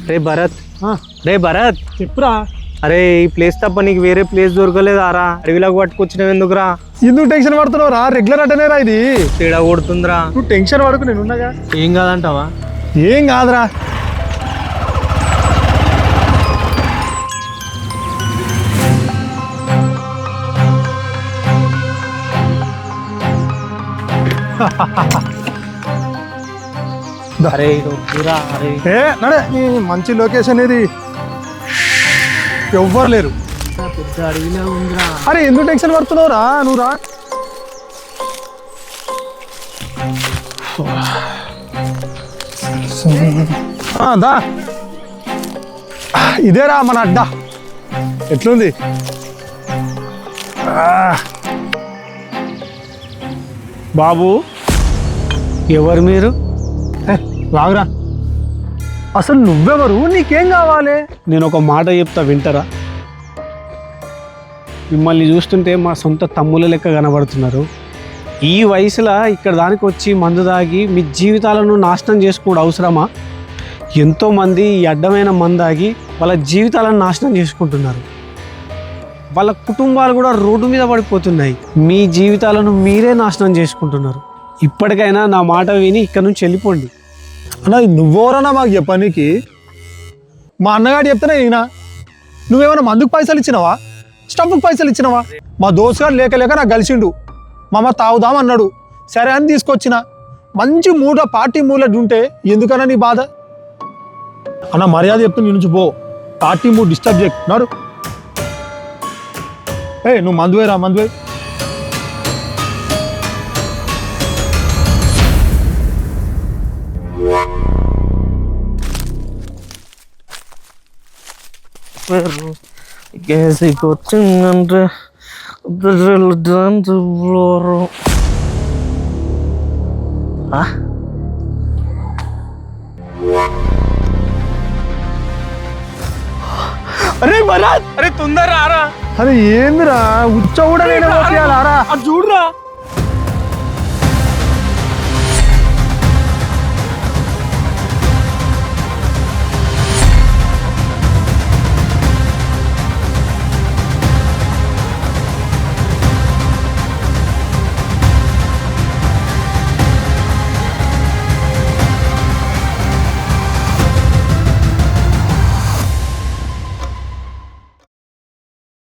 రే భరత్ రే భరత్ చెప్పురా. అరే ఈ ప్లేస్ తప్ప నీకు వేరే ప్లేస్ దొరకలేదారా? అడవిలోకి పట్టుకొచ్చినావు ఎందుకురా? ఎందుకు టెన్షన్ పడుతున్నావు రా? రెగ్యులర్ అటనేరా ఇది. తేడా కొడుతుందిరా. నువ్వు టెన్షన్ పడుకు, నేను ఉన్నాగా. ఏం కాదంటావా? ఏం కాదురా. అరే వద్దురా. అరే ఏ నడే, ఈ మంచి లొకేషన్ ఇది, ఎవ్వరు లేరు. పెద్ద అడవిలో ఉందిరా. అరే ఎందుకు టెన్షన్ పడుతున్నావు రా? నువ్వు రా. దా, ఇదేరా మన అడ్డా. ఎట్లుంది? బాబు ఎవరు మీరు? రావురా. అసలు నువ్వెవరు? నీకేం కావాలి? నేను ఒక మాట చెప్తా, వింటారా? మిమ్మల్ని చూస్తుంటే మా సొంత తమ్ముల లెక్క కనబడుతున్నారు. ఈ వయసులో ఇక్కడ దానికి వచ్చి మందు తాగి మీ జీవితాలను నాశనం చేసుకోవడం అవసరమా? ఎంతోమంది ఈ అడ్డమైన మందు తాగి వాళ్ళ జీవితాలను నాశనం చేసుకుంటున్నారు. వాళ్ళ కుటుంబాలు కూడా రోడ్డు మీద పడిపోతున్నాయి. మీ జీవితాలను మీరే నాశనం చేసుకుంటున్నారు. ఇప్పటికైనా నా మాట విని ఇక్కడ నుంచి వెళ్ళిపోండి. అన్న నువ్వెవరన్నా మాకు చెప్పనీకి? మా అన్నగాడు చెప్తేనే ఈయన. నువ్వేమైనా మందుకు పైసలు ఇచ్చినావా? స్టంప్కి పైసలు ఇచ్చినావా? మా దోస్తుగాడు లేక లేక నాకు కలిసిండు. మామ తాగుదాం అన్నాడు. సరే అని తీసుకొచ్చిన. మంచి మూడ పార్టీ మూలెట్ ఉంటే ఎందుకన్నా నీ బాధ? అన్న మర్యాద చెప్తే నీ నుంచి పో. పార్టీ మూడ్ డిస్టర్బ్ చేయకున్నారు. నువ్వు మందువేరా, మందువే. గ్యాస్కి వచ్చిందంటే అరే భరత్, అరే తొందర రారా. అరే ఏందిరా ఉచ్చ కూడా నేను చూడరా.